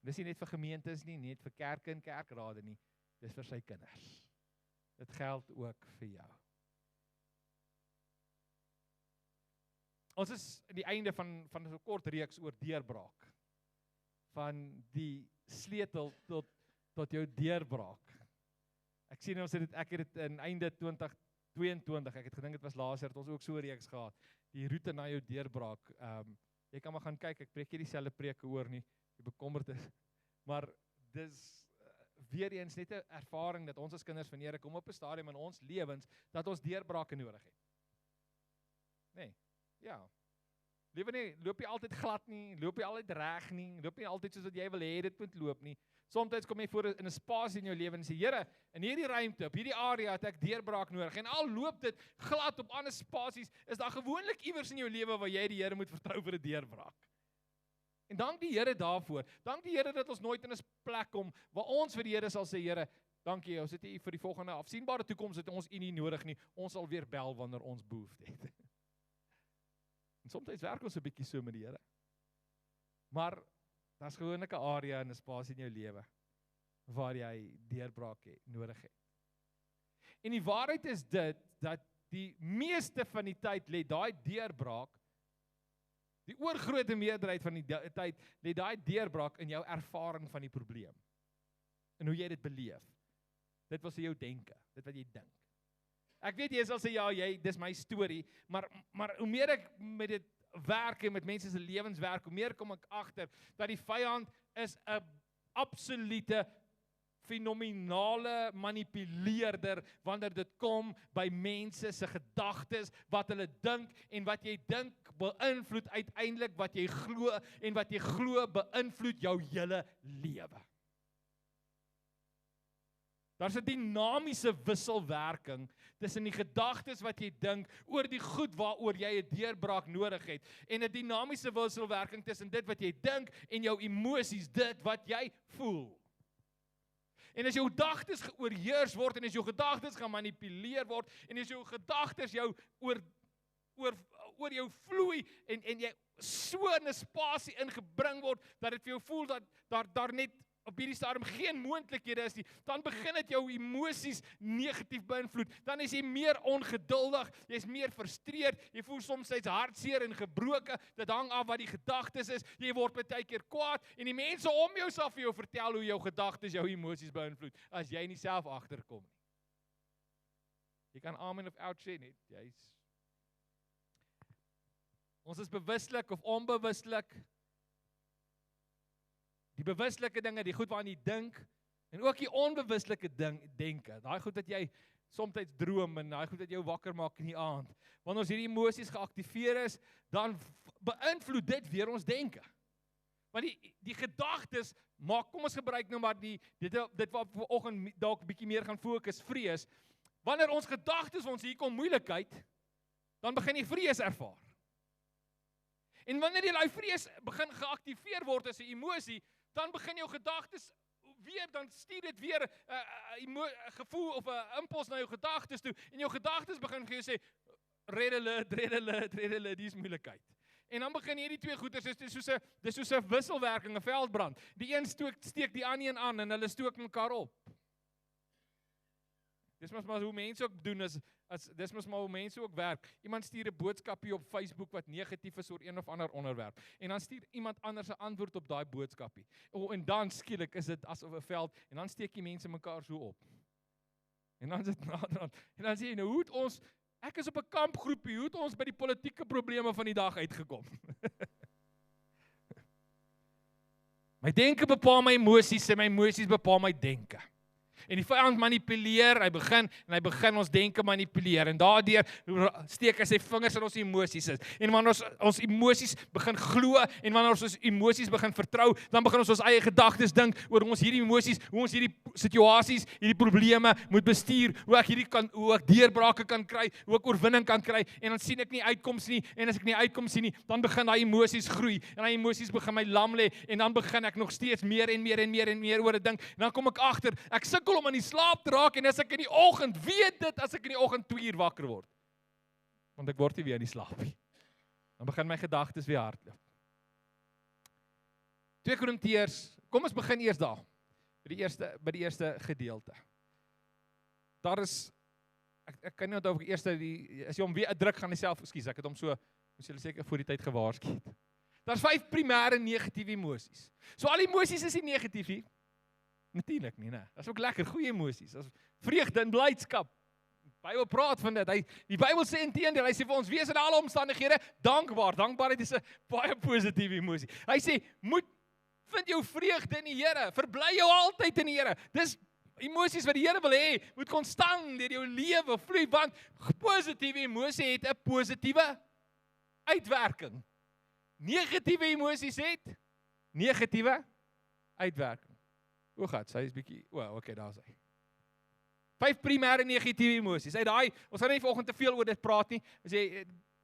Dis nie net vir gemeentes nie, net vir kerke en kerkrade nie, dis vir sy kinders. Dit geld ook vir jou. Ons is aan die einde van so 'n kort reeks oor deurbraak. Van die sleutel tot jou deurbraak. Ek sien ek het dit in einde 2022, ek het gedink dit was laas jaar, het ons ook so 'n reeks gehad. Die roete na jou deurbraak. Jy kan maar gaan kyk, ek preek nie dieselfde preke oor nie, jy bekommerd is. Maar dis weer eens net 'n ervaring dat ons as kinders van Here kom op 'n stadium in ons lewens dat ons deurbrake nodig het. Nee. Ja, loop jy altyd glad nie, loop jy altyd reg nie, loop jy altyd soos wat jy wil hê dit moet loop nie. Soms kom jy voor in 'n spasie in jou lewe en sê, Here, in hierdie ruimte, op hierdie area het ek deurbraak nodig. En al loop dit glad op ander spasies, is daar gewoonlik iewers in jou lewe waar jy die Here moet vertrou vir 'n deurbraak. En dank die Here daarvoor. Dank die Here dat ons nooit in 'n plek kom waar ons vir die Here sal sê, Here, dankie, ons het U vir die volgende afsienbare toekoms het ons U nie nodig nie. Ons sal weer bel wanneer ons behoefte het. En soms werk ons 'n bietjie so met die Here. Maar daar's gewoonlik 'n area en 'n spasie in jou lewe waar jy deurbraak nodig het. En die waarheid is dit dat die meeste van die tyd lê daai deurbraak, die oorgrootste meerderheid van die tyd lê daai deurbraak in jou ervaring van die probleem. En hoe jy dit beleef. Dit was jou denke, dit wat jy dink. Ek weet jy sal sê ja, dis my storie, maar hoe meer ek met dit werk en met mense se lewens werk, hoe meer kom ek agter dat die vyand is 'n absolute fenominale manipuleerder wanneer dit kom by mense se gedagtes, wat hulle dink en wat jy dink beïnvloed uiteindelik wat jy glo en wat jy glo beïnvloed jou hele lewe. Daar's 'n dinamiese wisselwerking tussen die gedagtes wat jy dink oor die goed waaroor jy 'n deurbraak nodig het en 'n dinamiese wisselwerking tussen dit wat jy dink en jou emosies, dit wat jy voel. En as jou gedagtes geoorheers word en as jou gedagtes gemanipuleer word en as jou gedagtes jou oor jou vloei en jy so in 'n spasie ingebring word dat dit vir jou voel dat daar net op hierdie stadium geen moontlikhede is nie, dan begin dit jou emosies negatief beïnvloed. Dan is jy meer ongeduldig, jy's meer frustreerd, jy voel soms steeds hartseer en gebroke, dit hang af wat die gedagtes is, jy word baie keer kwaad, en die mense om jou sal vir jou vertel hoe jou gedagtes jou emosies beïnvloed, as jy nie self agterkom nie. Jy kan amen of out sê net, ons is bewuslik of onbewuslik, die bewuslike dinge, die goed waaraan jy dink, en ook die onbewuslike denke, daai goed dat jy soms droom, en daai goed dat jou wakker maak in die aand. Wanneer ons hierdie emosies geaktiveer is, dan beïnvloed dit weer ons denke. Want die gedagtes maak, kom ons gebruik nou maar dit wat vanoggend dalk 'n bietjie meer gaan fokus, vrees. Wanneer ons gedagtes ons hier kom moeilikheid, dan begin jy vrees ervaar. En wanneer jy daai vrees begin geaktiveer word as 'n emosie, dan begin jou gedagtes weer, dan stuur dit weer 'n gevoel of 'n impuls na jou gedagtes toe, en jou gedagtes begin vir jou sê, red hulle, die is moeilikheid. En dan begin hierdie twee goeters, dis soos 'n wisselwerking, 'n veldbrand. Die een steek die ander een aan, en hulle stook mekaar op. Dis maar hoe mense ook doen, dis maar hoe mense ook werk. Iemand stuur 'n boodskapie op Facebook wat negatief is oor een of ander onderwerp. En dan stuur iemand anders 'n antwoord op daai boodskapie. En dan skielik is dit asof 'n veld, en dan steek die mense mekaar so op. En dan sit naderhand, en dan sê jy, nou hoe het ons, ek is op 'n kampgroepie, hoe het ons by die politieke probleme van die dag uitgekom? My denke bepaal my emosies, en my emosies bepaal my denke. En die vyand manipuleer, hy begin ons denke manipuleer, en daardeur steek hy sy vingers in ons emosies is. En wanneer ons emosies begin glo, en wanneer ons emosies begin vertrou, dan begin ons eie gedagtes dink oor ons hierdie emosies, hoe ons hierdie situasies, hierdie probleme moet bestuur, hoe ek deurbrake kan kry, hoe ek oorwinning kan kry, en dan sien ek nie uitkoms nie, en as ek nie uitkoms sien nie, dan begin daai emosies groei, en daai emosies begin my lam lê, en dan begin ek nog steeds meer en meer oor dit dink, en dan kom ek agter, ek sukkel om in die slaap te raak, en as ek in die oggend weet dit, as ek in die oggend 2 uur wakker word, want ek word nie weer in die slaap nie, dan begin my gedagtes weer hardloop. 2 Korintiërs kom ons begin eers daar. By die eerste gedeelte. Daar is, ek kan nie onthou of ek eers as jy hom weer druk gaan self, ekskuus, ek het hom so, moes julle seker voor die tyd gewaarsku het. Daar's 5 primêre negatiewe emosies. So al emosies is nie negatief nie. Natuurlik nie, né? Dis ook lekker, goeie emosies. Dis vreugde en blydskap. Die Bybel praat van dit. Die Bybel sê inteendeel, hy sê vir ons wees in alle omstandighede dankbaar. Dankbaarheid is 'n baie positiewe emosie. Hy sê vind jou vreugde in die Here. Verbly jou altyd in die Here. Dis emosies wat die Here wil hê, moet konstant deur jou lewe vloei, want positiewe emosie het 'n positiewe uitwerking. Negatiewe emosies het negatiewe uitwerking. O God, sy is bietjie, okay, daar's hy. 5 primêre negatiewe emosies. Ons gaan nie vanoggend te veel oor dit praat nie.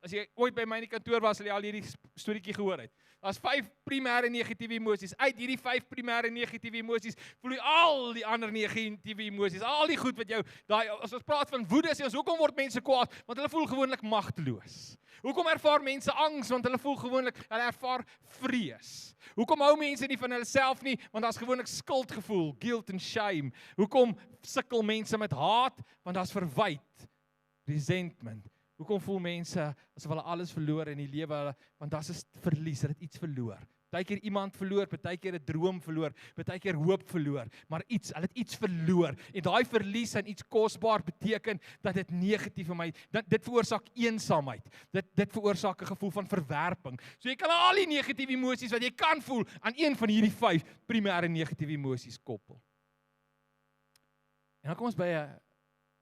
As jy ooit by my in die kantoor was, sal jy al hierdie storieetjie gehoor het. Daar's 5 primêre negatiewe emosies. Uit hierdie 5 primêre negatiewe emosies vloei al die ander negatiewe emosies. Al die goed wat jou, as ons praat van woede, sê ons, hoekom word mense kwaad? Want hulle voel gewoonlik magteloos. Hoekom ervaar mense angs? Want hulle voel gewoonlik, hulle ervaar vrees. Hoekom hou mense nie van hulle self nie? Want daar's gewoonlik skuldgevoel, guilt and shame. Hoekom sukkel mense met haat? Want daar's verwyte, resentment. Hoekom voel mense asof hulle alles verloor in die lewe? Want daar's 'n verlies, hulle het iets verloor. Partykeer iemand verloor, partykeer 'n droom verloor, partykeer hoop verloor, maar hulle het iets verloor. En daai verlies aan iets kosbaar beteken dat dit negatief vir my, dit veroorsaak eensaamheid. Dit veroorsaak 'n gevoel van verwerping. So jy kan al die negatiewe emosies wat jy kan voel aan een van hierdie 5 primêre negatiewe emosies koppel. En dan kom ons by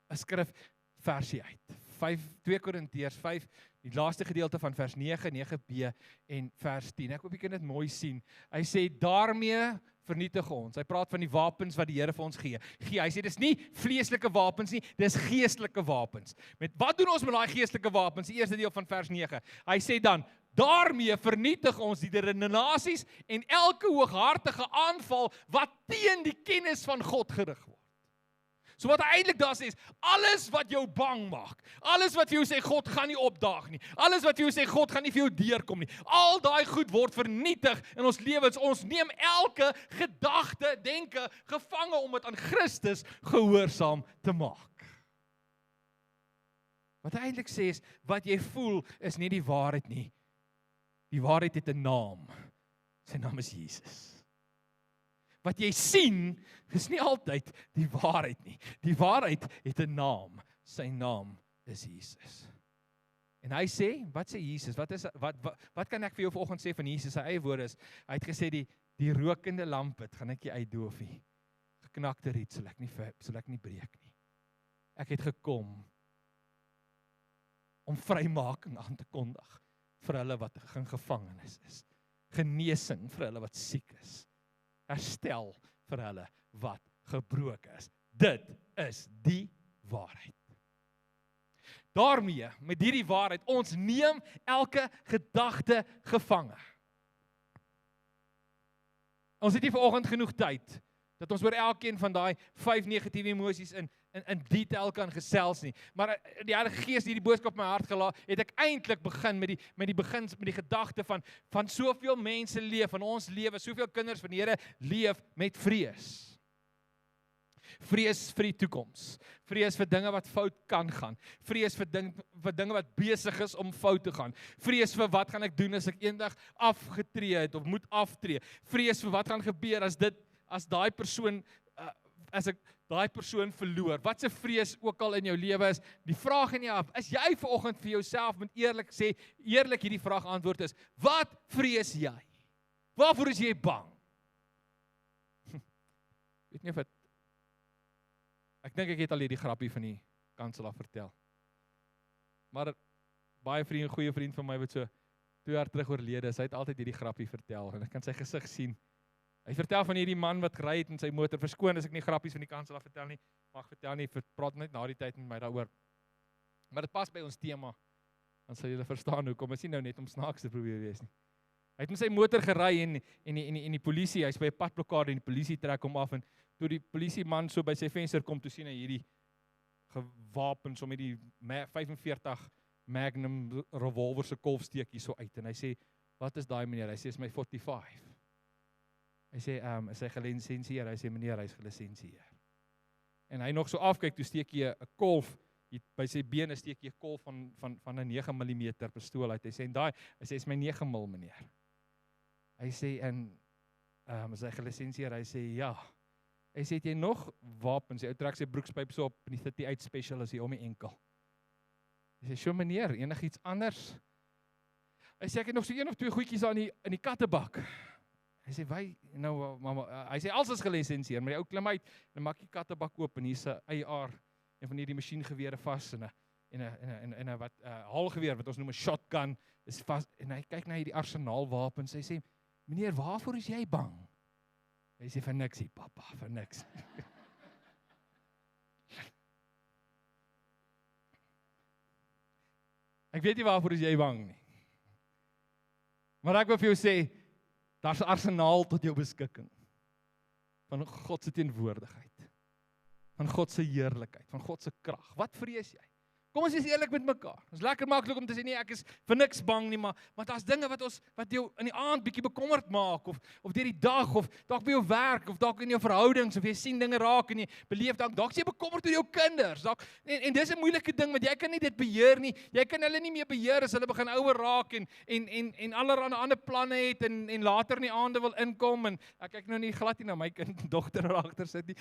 'n skrifversie uit. 2 Korintiërs 5, die laaste gedeelte van vers 9, 9b en vers 10. Ek hoop jy kan dit mooi sien. Hy sê, daarmee vernietig ons. Hy praat van die wapens wat die Here vir ons gee. Hy sê, dis nie vleeslike wapens nie, dis geestelike wapens. Wat doen ons met daai geestelike wapens? Die eerste deel van vers 9. Hy sê dan, daarmee vernietig ons die denominasies en elke hooghartige aanval wat teen die kennis van God gerig word. So wat hy eintlik daar sê is, alles wat jou bang maak, alles wat vir jou sê God gaan nie opdaag nie, alles wat vir jou sê God gaan nie vir jou deurkom nie, al daai goed word vernietig in ons lewens. Ons neem elke gedagte, denke gevange om dit aan Christus gehoorsaam te maak. Wat hy eintlik sê is, wat jy voel is nie die waarheid nie. Die waarheid het 'n naam. Sy naam is Jesus. Wat jy sien, is nie altyd die waarheid nie. Die waarheid het 'n naam. Sy naam is Jesus. En hy sê, wat sê Jesus? Wat kan ek vir jou vanoggend sê van Jesus? Sy eie woorde is, hy het gesê, die rokende lamp gaan ek nie uitdoof nie. Geknakte riet sal ek nie breek nie. Ek het gekom om vrymaking aan te kondig vir hulle wat in gevangenis is. Genesing vir hulle wat siek is. Herstel vir hulle wat gebroken is. Dit is die waarheid. Daarmee, met hierdie waarheid, ons neem elke gedagte gevange. Ons het nie vanoggend genoeg tyd, dat ons oor elkeen van daai 5 negatiewe emosies in detail kan gesels nie. Maar die Heilige Gees die boodskap op my hart gelaat, het ek eintlik begin met die gedagte van soveel mense leef, van ons lewe, soveel kinders van die Here leef met vrees. Vrees vir die toekoms. Vrees vir dinge wat fout kan gaan. Vrees vir dinge wat besig is om fout te gaan. Vrees vir wat gaan ek doen as ek eendag afgetree het of moet aftree. Vrees vir wat gaan gebeur as daai persoon verloor. Wat se vrees ook al in jou lewe is, die vraag in jou af, is jy vanoggend vir jouself moet eerlik hierdie vraag antwoord is, wat vrees jy? Waarvoor is jy bang? Weet nie of ek dink ek het al hierdie grappie van die kansel af vertel. Maar baie goeie vriend van my wat so 2 jaar terug oorlede is, hy het altyd hierdie grappie vertel en ek kan sy gesig sien. Hy vertel van hierdie man wat gery het in sy motor, verskoon as ek nie grappies van die kansel af vertel nie, mag vertel nie, praat net na die tyd met my daaroor. Maar dit pas by ons tema, dan sal julle verstaan hoekom, is nie nou net om snaaks te probeer wees nie. Hy het met sy motor gery en die polisie, hy is by 'n padblokkade en die polisie trek hom af en toe die polisieman so by sy venster kom, toe sien hy hierdie gewapens om hierdie 45 Magnum revolver se kolfsteek hier so uit en hy sê, wat is daai meneer? Hy sê, is my 45. Hy sê, is hy gelisensieer? Hy sê, meneer, hy is gelisensieer. En hy nog so afkyk, toe steek hy 'n kolf, by sy bene steek hy 'n kolf van 'n 9 mm pistool uit. Hy sê, hy sê, is my 9 mm, meneer. Hy sê, is hy gelisensieer? Hy sê, ja. Hy sê, het jy nog wapens? Hy trek sy broekspyp so op, en die 38 Special is hier om die enkel. Hy sê, so meneer, enigiets anders? Hy sê, ek het nog so 1 of 2 goedjies in die kattebak. Hy sê, nou, mama, hy sê, alles is gelisensieer, maar die ou klim uit, en maak die kattebak oop, en hier's 'n AR, en van hierdie masjiengewere vas, en 'n haalgeweer, wat ons noem 'n shotgun, is vas, en hy kyk na hierdie arsenaalwapens, hy sê, meneer, waarvoor is jy bang? Hy sê, vir niks, papa, vir niks. Ek weet nie waarvoor is jy bang nie. Maar ek wil vir jou sê, daar's 'n arsenaal tot jou beskikking. Van God se teenwoordigheid. Van God se heerlikheid, van God se krag. Wat vrees jy? Kom ons is eerlik met mekaar. Dit is lekker maklik om te sê, nee, ek is vir niks bang nie, maar daar's dinge wat jou in die aand bietjie bekommerd maak, of deur die dag, of dalk by jou werk, of dalk in jou verhoudings, of jy sien dinge raak, en jy beleef dalk jy bekommerd oor jou kinders, en dis 'n moeilike ding, want jy kan nie dit beheer nie, jy kan hulle nie meer beheer as hulle begin ouer raak, en allerlei ander planne het, en later in die aande wil inkom, en ek kyk nou nie glad nie na my kind, dogter agter sit nie,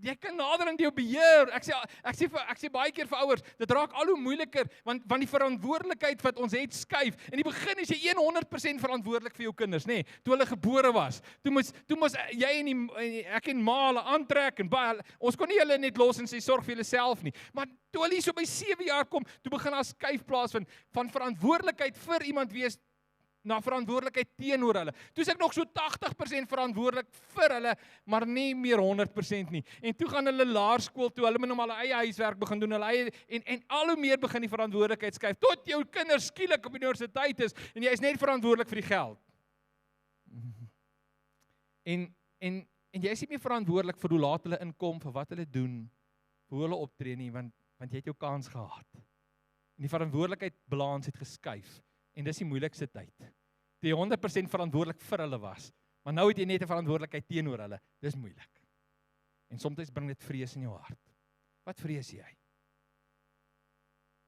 jy kan nader aan jou beheer. Ek sê baie keer vir ouers, dit raak al hoe moeiliker, want die verantwoordelikheid wat ons het skuif. In die begin is jy 100% verantwoordelik vir jou kinders, nê? Toe hulle gebore was. Toe moes jy ek en ma hulle aantrek, en ons kon nie hulle net los en sê sorg vir julle self nie. Maar toe hulle so by 7 jaar kom, toe begin daar skuif plaasvind van verantwoordelikheid vir iemand wees na verantwoordelikheid teenoor hulle. Toe is ek nog so 80% verantwoordelik vir hulle, maar nie meer 100% nie. En toe gaan hulle laerskool toe, hulle moet nou hulle eie huiswerk begin doen, hulle eie, en al hoe meer begin die verantwoordelikheid skuif, tot jou kinders skielik op die universiteit is, en jy is net verantwoordelik vir die geld. En jy is nie meer verantwoordelik vir hoe laat hulle inkom, vir wat hulle doen, vir hoe hulle optree nie, want jy het jou kans gehad. En die verantwoordelikheidbalans het geskuif. En dis die moeilikste tyd. Toe jy 100% verantwoordelik vir hulle was, maar nou het jy net 'n verantwoordelikheid teenoor hulle. Dis moeilik. En soms bring dit vrees in jou hart. Wat vrees jy?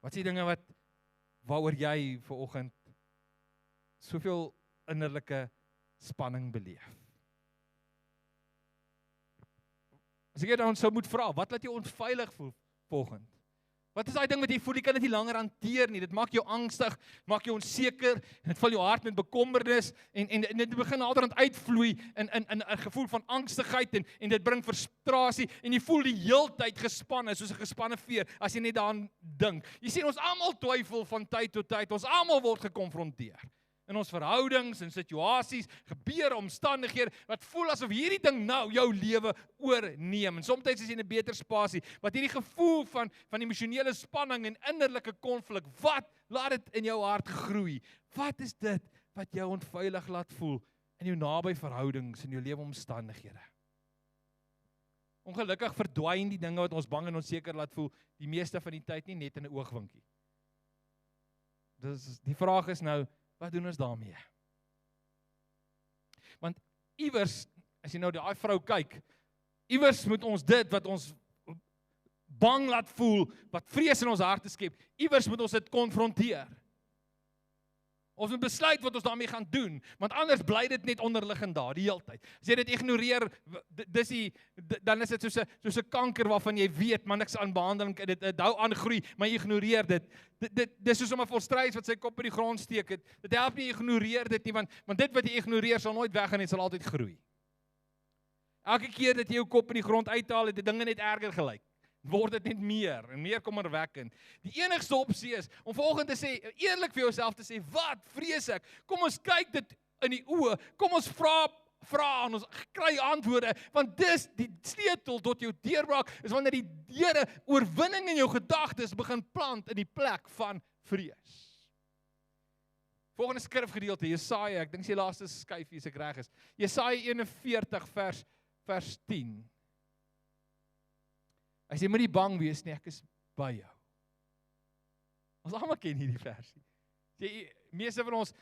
Wat is die dinge waaroor jy vanoggend soveel innerlike spanning beleef? As ek jou sou moet vra, wat laat jou onveilig voel vanoggend? Wat is daai ding wat jy voel, jy kan dit nie langer hanteer nie, dit maak jou angstig, maak jou onseker, en dit vul jou hart met bekommernis, en dit begin naderhand uitvloei in 'n gevoel van angstigheid, en dit bring frustrasie, en jy voel die heeltyd gespanne, soos 'n gespanne veer, as jy net daaraan dink. Jy sien, ons almal twyfel van tyd tot tyd, ons almal word gekonfronteer. In ons verhoudings en situasies, gebeur omstandighede, wat voel asof hierdie ding nou jou lewe oorneem. En soms is jy in 'n beter spasie, wat hierdie gevoel van emosionele spanning en innerlike konflik, wat laat dit in jou hart groei? Wat is dit wat jou onveilig laat voel in jou naby verhoudings, in jou leweomstandighede? Ongelukkig verdwyn die dinge wat ons bang en onseker laat voel, die meeste van die tyd nie net in 'n oogwinkie. Dus die vraag is nou, wat doen ons daarmee? Want iewers, as jy nou daai vrou kyk, iewers moet ons dit wat ons bang laat voel, wat vrees in ons harte skep, iewers moet ons dit konfronteer. Ons moet besluit wat ons daarmee gaan doen, want anders bly dit net onderliggend daar die hele tyd. As jy dit ignoreer, dan is dit soos 'n kanker waarvan jy weet, maar niks aan behandeling, dit hou aan groei, maar jy ignoreer dit. Dis soos om 'n volstruis wat sy kop in die grond steek. Dit help nie, ignoreer dit nie, want dit wat jy ignoreer sal nooit weggaan, dit sal altyd groei. Elke keer dat jy jou kop in die grond uithaal, het die dinge net erger gelyk. Word dit net meer en meer kommerwekkend. Die enigste opsie is om vanoggend te sê, eerlik vir jouself te sê, wat vrees ek? Kom ons kyk dit in die oë. Kom ons vra en ons kry antwoorde, want dis die sleutel tot jou deurbraak, is wanneer die Here oorwinning in jou gedagtes begin plant in die plek van vrees. Volgende skrifgedeelte, Jesaja, ek dink die laaste skyfie as ek reg is. Jesaja 41 vers 10. Hy sê, moet nie bang wees nie, ek is by jou. Ons almal ken hierdie versie. Meeste van ons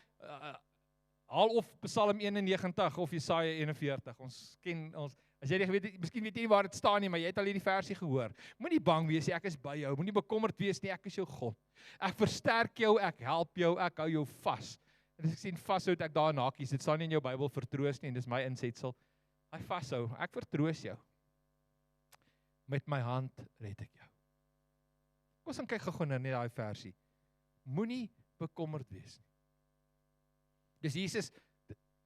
Haal of Psalm 91 of Jesaja 41. Ons ken ons, as jy nie weet, miskien weet jy nie waar dit staan nie, maar jy het al hierdie versie gehoor. Moenie bang wees nie, ek is by jou. Moenie bekommerd wees nie, ek is jou God. Ek versterk jou, ek help jou, ek hou jou vas. En as ek sien vashou, het ek daar in hakies, dit staan nie in jou Bybel vertroos nie, en dis my insetsel. Hy vashou, ek vertroos jou. Met my hand red ek jou. Kom ons kyk gou net daai versie. Moenie bekommerd wees nie. Dis Jesus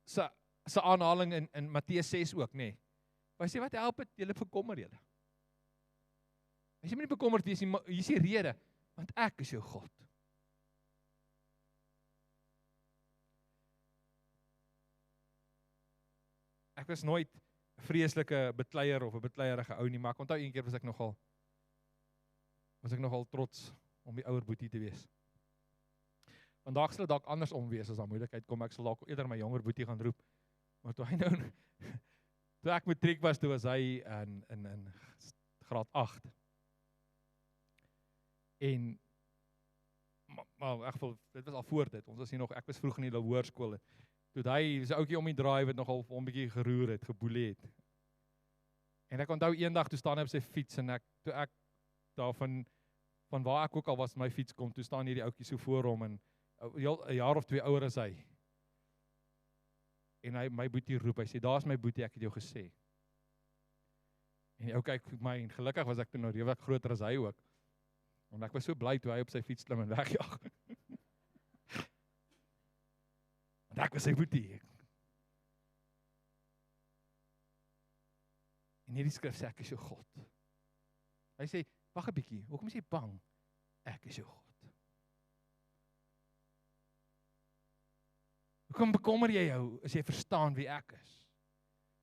se aanhaling in Matteus 6 ook, nê. Hy sê, wat help het julle bekommer julle? Hy sê, moenie bekommerd wees nie, maar hier is die rede, want ek is jou God. Ek was nooit 'n vreeslike betleier of 'n betleierige ou nie, maar ek onthou een keer was ek nogal trots om die ouer boetie te wees. Vandag sal dit dalk andersom wees as daar moeilikheid kom, ek sal dalk eerder my jonger boetie gaan roep. Maar toe hy nou, toe ek matriek was, toe was hy in graad 8. En, maar in elk geval, dit was al voor dit, ons was hier nog, ek was vroeg in die hoërskool, toe hy, sy ouetjie om die draai, wat nogal hom 'n bietjie geroer het, geboelie het. En ek onthou eendag, toe staan hy op sy fiets, en toe ek daarvan, van waar ek ook al was, my fiets kom, toe staan hierdie ouetjie so voor hom, en 'n jaar of 2 ouer as hy. En hy, my boetie roep, hy sê, daar's my boetie, ek het jou gesê. En die ou kyk vir my, en gelukkig was ek toe nou redelik groter as hy ook. Want ek was so bly toe hy op sy fiets klim en wegjaag. Want ek was sy boetie. En hierdie skrif sê, ek is jou God. Hy sê, wag 'n bietjie, hoekom is jy bang? Ek is jou God. Hoekom bekommer jy jou, as jy verstaan wie ek is?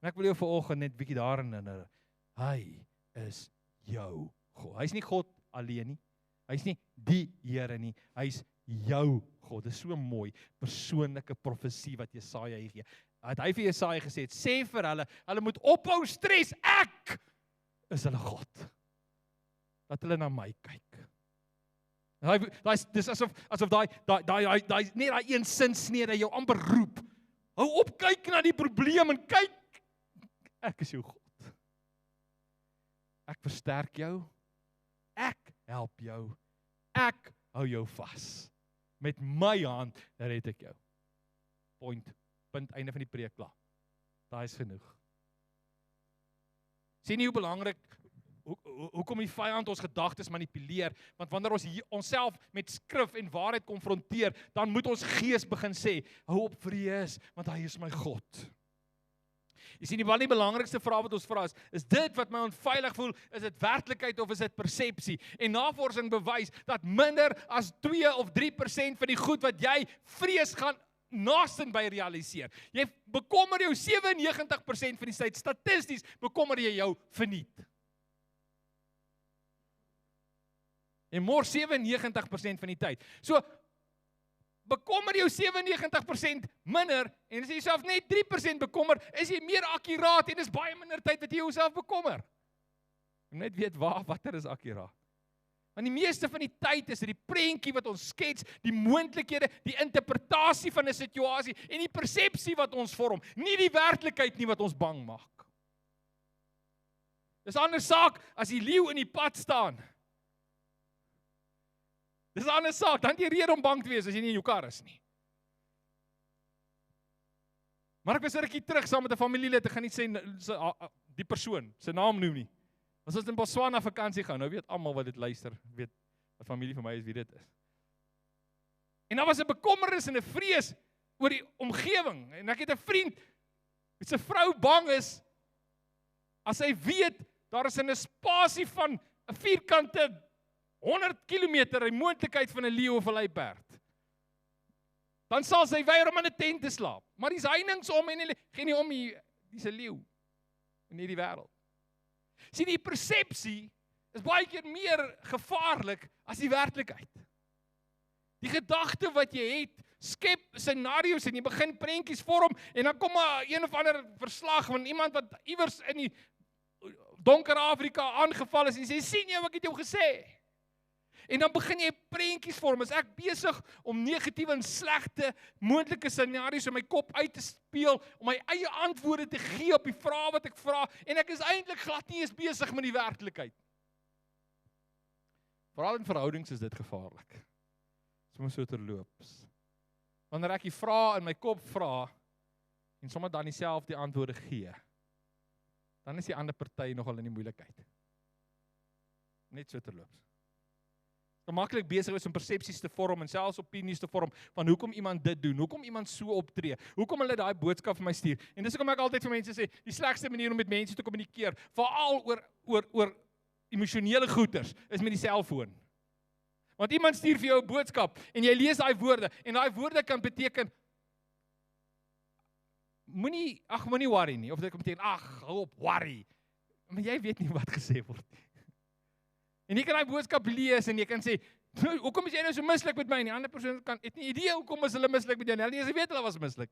En ek wil jou vanoggend net bietjie daarin herinner, hy is jou God. Hy is nie God alleen nie, hy is nie die Here nie, hy is jou God. Dit is so mooi, persoonlike profesie wat Jesaja hier gee. Het hy vir Jesaja gesê, sê vir hulle moet ophou stres, ek is hulle God. Laat hulle na my kyk. Dis asof daai net daai een sinsnede jou amper roep. Hou op, kyk na die probleem en kyk, ek is jou God. Ek versterk jou, ek help jou, ek hou jou vas. Met my hand red ek jou. Punt, einde van die preek klaar. Daai is genoeg. Sien jy hoe belangrik, hoekom die vyand ons gedagtes manipuleer, want wanneer ons onsself met skrif en waarheid konfronteer, dan moet ons gees begin sê, hou op vrees, want hy is my God. Jy sien, die belangrikste vraag wat ons vra is dit wat my onveilig voel, is dit werklikheid of is dit persepsie? En navorsing bewys dat minder as 2 of 3% van die goed wat jy vrees gaan naasten by realiseer. Jy bekommer jou 97% van die tyd, statisties bekommer jy jou verniet. En mors 97% van die tyd. So, bekommer jou 97% minder, en as jy jouself net 3% bekommer, is jy meer akkuraat, en is baie minder tyd wat jy jouself bekommer. Net weet watter is akkuraat. Want die meeste van die tyd is dit die prentjie wat ons skets, die moontlikhede, die interpretasie van 'n situasie, en die persepsie wat ons vorm, nie die werklikheid nie wat ons bang maak. Dis 'n ander saak, as die leeu in die pad staan, dis 'n ander saak, dan het jy rede om bang te wees as jy nie in jou kar is nie. Maar ek was 'n rukkie terug saam met 'n familielid, ek gaan nie sê die persoon, sy naam noem nie. Ons het in Botswana vakansie gaan, nou weet almal wat dit luister, weet, 'n familie van my is wie dit is. En daar was 'n bekommernis en 'n vrees oor die omgewing, en ek het 'n vriend, wie se vrou bang is, as hy weet, daar is in 'n spasie van 'n vierkante 100 kilometer die moontlikheid van 'n leeu of 'n luiperd. Dan sal sy weier om in 'n tent te slaap. Maar dis heininge om en geen nie om dis 'n leeu in hierdie wêreld. Sien, die persepsie is baie keer meer gevaarlik as die werklikheid. Die gedagte wat jy het, skep scenario's en jy begin prentjies vorm en dan kom maar een of ander verslag van iemand wat iewers in die donker Afrika aangeval is en sê, sien jy wat ek het jou gesê? En dan begin jy prentjies vorm. As ek besig om negatiewe en slegte moontlike scenario's in my kop uit te speel, om my eie antwoorde te gee op die vrae wat ek vra, en ek is eintlik glad nie eens besig met die werklikheid. Veral in verhoudings is dit gevaarlik. Soms so terloops. Wanneer ek die vrae in my kop vra, en sommer dan dieselfde antwoorde gee, dan is die ander party nogal in die moeilikheid. Net so terloops. Maklik besig is om persepsies te vorm en selfs opinies te vorm van hoekom iemand dit doen, hoekom iemand so optree, hoekom hulle daai boodskap vir my stuur. En dis hoekom ek altyd vir mense sê, die slegste manier om met mense te kommunikeer, veral oor emosionele goeters, is met die selfoon. Want iemand stuur vir jou 'n boodskap en jy lees daai woorde en daai woorde kan beteken moenie worry nie, of dit kan beteken hou op worry. Maar jy weet nie wat gesê word nie. En jy kan daai boodskap lees en jy kan sê, hoekom is jy nou so mislik met my? En die ander persoon het nie idee hoekom is hulle mislik met jou nie. Hulle nie eens weet hulle was mislik.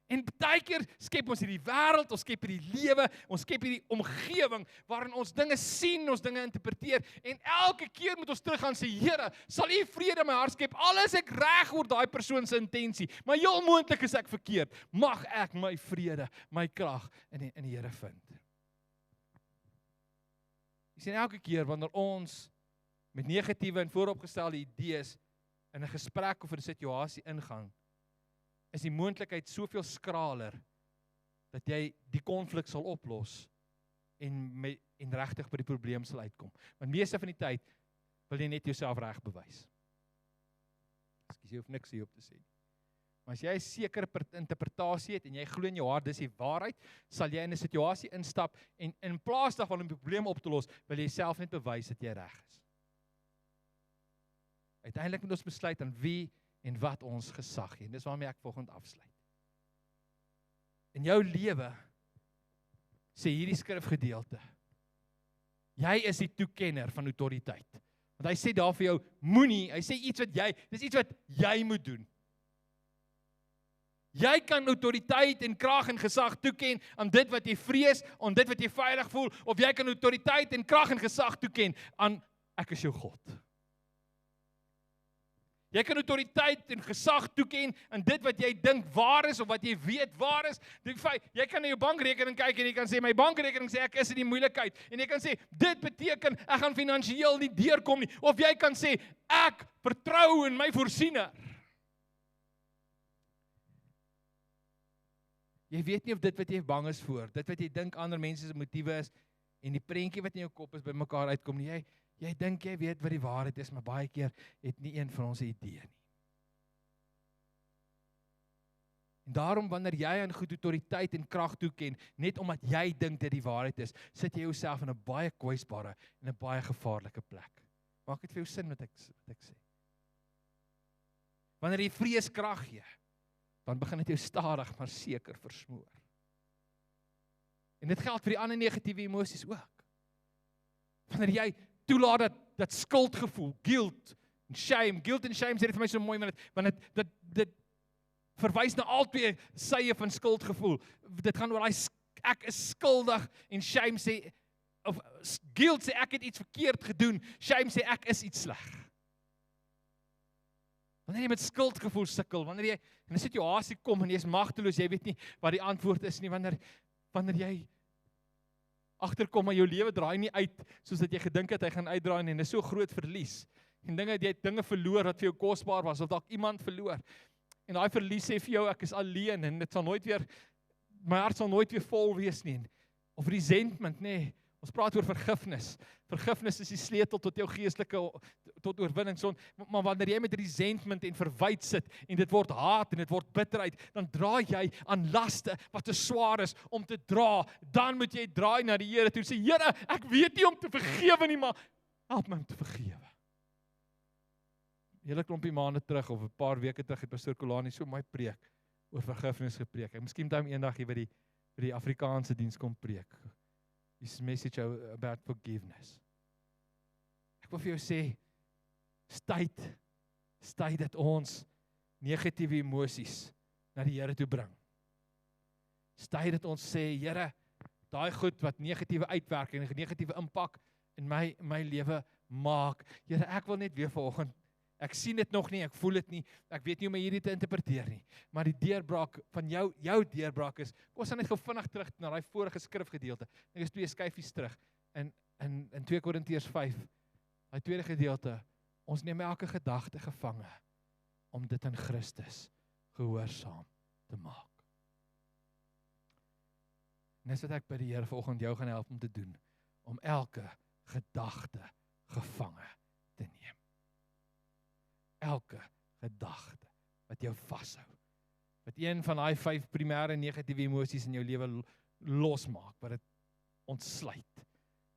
En baie keer skep ons hierdie wêreld, ons skep hierdie lewe, ons skep hierdie omgewing waarin ons dinge sien, ons dinge interpreteer en elke keer moet ons teruggaan sê, Here, sal U vrede in my hart skep? Al is ek reg oor daai persoon se intensie, maar heel moontlik is ek verkeerd. Mag ek my vrede, my krag in die Here vind. Jy sien elke keer wanneer ons met negatiewe en vooropgestelde idees in 'n gesprek of 'n situasie ingaan, is die moontlikheid soveel skraler dat jy die konflik sal oplos en regtig by die probleem sal uitkom. Want meeste van die tyd wil jy net jouself reg bewys. Ekskuus, jy hoef niks hierop te sê. Maar as jy 'n sekere interpretasie het en jy glo in jou hart dis die waarheid, sal jy in 'n situasie instap en in plaas daarvan om die probleem op te los, wil jy self net bewys dat jy reg is. Uiteindelik moet ons besluit aan wie en wat ons gesag gee. En dis waarmee ek volgende afsluit. In jou lewe sê hierdie skrifgedeelte, jy is die toekenner van autoriteit. Want hy sê daar vir jou, moenie, hy sê dis iets wat jy moet doen. Jy kan autoriteit en krag en gesag toeken aan dit wat jy vrees, aan dit wat jy veilig voel, of jy kan autoriteit en krag en gesag toeken aan ek is jou God. Jy kan autoriteit en gesag toeken aan dit wat jy dink waar is of wat jy weet waar is. Jy kan na jou bankrekening kyk en jy kan sê my bankrekening sê ek is in die moeilikheid en jy kan sê dit beteken ek gaan finansiëel nie deurkom nie, of jy kan sê ek vertrou in my voorsiener. Jy weet nie of dit wat jy bang is voor, dit wat jy dink ander mense se motiewe is en die prentjie wat in jou kop is by mekaar uitkom nie. Jy dink jy weet wat die waarheid is, maar baie keer het nie een van ons 'n idee nie. En daarom wanneer jy aan goed autoriteit en krag toeken, net omdat jy dink dit die waarheid is, sit jy jouself in 'n baie kwesbare en 'n baie gevaarlike plek. Maak dit vir jou sin wat ek sê? Wanneer jy vrees krag gee, dan begin dit jou stadig maar seker versmoor. En dit geld vir die ander negatiewe emosies ook. Wanneer jy toelaat dat skuldgevoel, guilt en shame sê dit vir my so mooi, want dit verwys na albei sye van skuldgevoel. Dit gaan oor ek is skuldig en shame sê, of guilt sê ek het iets verkeerd gedoen, shame sê ek is iets sleg. Wanneer jy met skuldgevoel sukkel, wanneer jy in 'n situasie kom en jy is magteloos, jy weet nie wat die antwoord is nie, wanneer jy agterkom maar jou lewe draai nie uit soos dat jy gedink het hy gaan uitdraai nie, en dis so groot verlies. En jy het dinge verloor wat vir jou kosbaar was, of dalk iemand verloor. En daai verlies sê vir jou ek is alleen en dit sal nooit weer, my hart sal nooit weer vol wees nie. Of resentment, nee. Ons praat oor vergifnis. Vergifnis is die sleutel tot jou geestelike, tot oorwinning. Maar wanneer jy met resentment en verwyd sit, en dit word haat en dit word bitterheid, dan draai jy aan laste wat te swaar is om te dra. Dan moet jy draai na die Here toe en sê, Here, ek weet nie om te vergewe nie, maar help my om te vergewe. Hele klompie maande terug, of 'n paar weke terug, het Pastor Kolani so my preek oor vergifnis gepreek. Ek miskien moet hom eendag hier by die Afrikaanse diens kom preek. His message about forgiveness. Ek wil vir jou sê, tyd dat ons negatiewe emosies na die Here toe bring. Tyd dat ons sê, Here, daai goed wat negatiewe uitwerking en negatiewe impak in my lewe maak. Here, ek wil net weer vanoggend, ek sien dit nog nie, ek voel dit nie, ek weet nie hoe om hierdie te interpreteer nie, maar die deurbraak van jou deurbraak is, kom ons gaan net gou vinnig terug na daai vorige skrifgedeelte, ek is 2 skyfies terug, in 2 Korintiërs 5, daai tweede gedeelte, ons neem elke gedagte gevange, om dit in Christus gehoorsaam te maak. En dis wat ek by die Here vanoggend jou gaan help om te doen, om elke gedagte gevange te neem. Elke gedagte wat jou vashou, wat een van daai 5 primêre negatiewe emosies in jou lewe losmaak, wat dit ontsluit.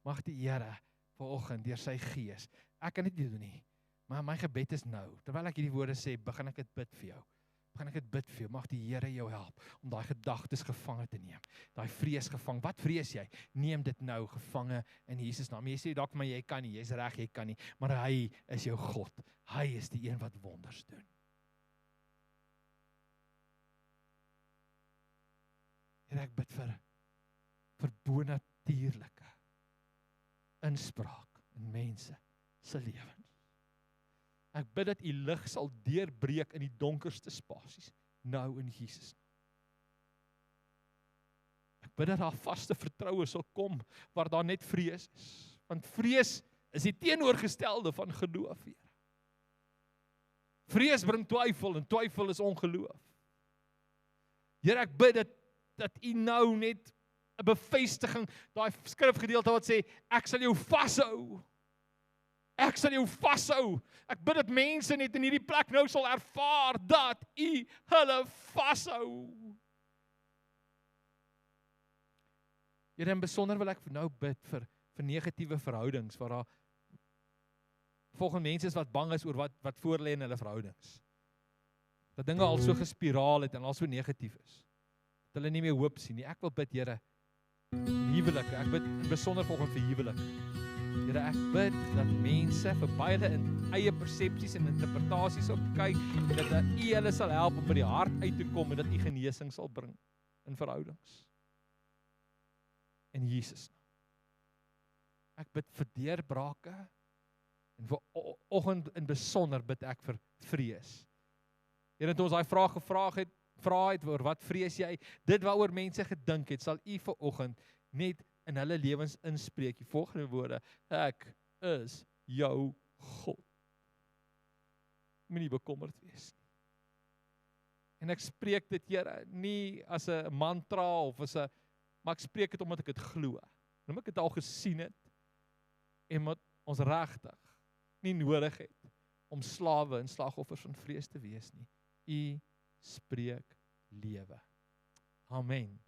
Mag die Here vanoggend deur sy Gees, ek kan dit nie doen nie, maar my gebed is nou, terwyl ek hierdie woorde sê, begin ek dit bid vir jou. Mag die Here jou help om daai gedagtes gevange te neem. Daai vrees gevang. Wat vrees jy? Neem dit nou gevange in Jesus naam. Jy sê dalk maar jy kan nie, jy's reg, jy kan nie, maar hy is jou God. Hy is die een wat wonders doen. En ek bid vir bonatuurlike inspraak in mense se lewens. Ek bid dat u lig sal deurbreek in die donkerste spasies, nou in Jesus. Ek bid dat daar vaste vertroue sal kom, waar daar net vrees is. Want vrees is die teenoorgestelde van geloof, Here. Vrees bring twyfel, en twyfel is ongeloof. Here, ek bid dat u nou net 'n bevestiging, daai skrifgedeelte wat sê, ek sal jou vashou. Ek sal jou vashou. Ek bid dat mense net in hierdie plek nou sal ervaar dat u hulle vashou. Here, in besonder wil ek nou bid vir negatiewe verhoudings, waar daar volgens mense is wat bang is oor wat voor lê in hulle verhoudings. Dat dinge al so gespiraal het en al so negatief is. Dat hulle nie meer hoop sien nie. Ek wil bid, Here, huwelike. Ek bid in besonder volgens vir huwelike. Here, ek bid dat mense verby hulle eie persepsies en interpretasies op kyk, dat u hulle sal help om by die hart uit te kom en dat u genesing sal bring in verhoudings. In Jesus naam. Ek bid vir deurbrake en vanoggend in besonder bid ek vir vrees. Here, toe ons daai vraag gevra het oor wat vrees jy? Dit waaroor mense gedink het, sal u vanoggend net in hulle lewens inspreek. Die volgende woorde: ek is jou God. Moenie bekommerd wees nie. En ek spreek dit, Here, nie as 'n mantra of maar ek spreek dit omdat ek dit glo. Omdat ek dit al gesien het en omdat ons regtig nie nodig het om slawe en slagoffers van vrees te wees nie. U spreek lewe. Amen.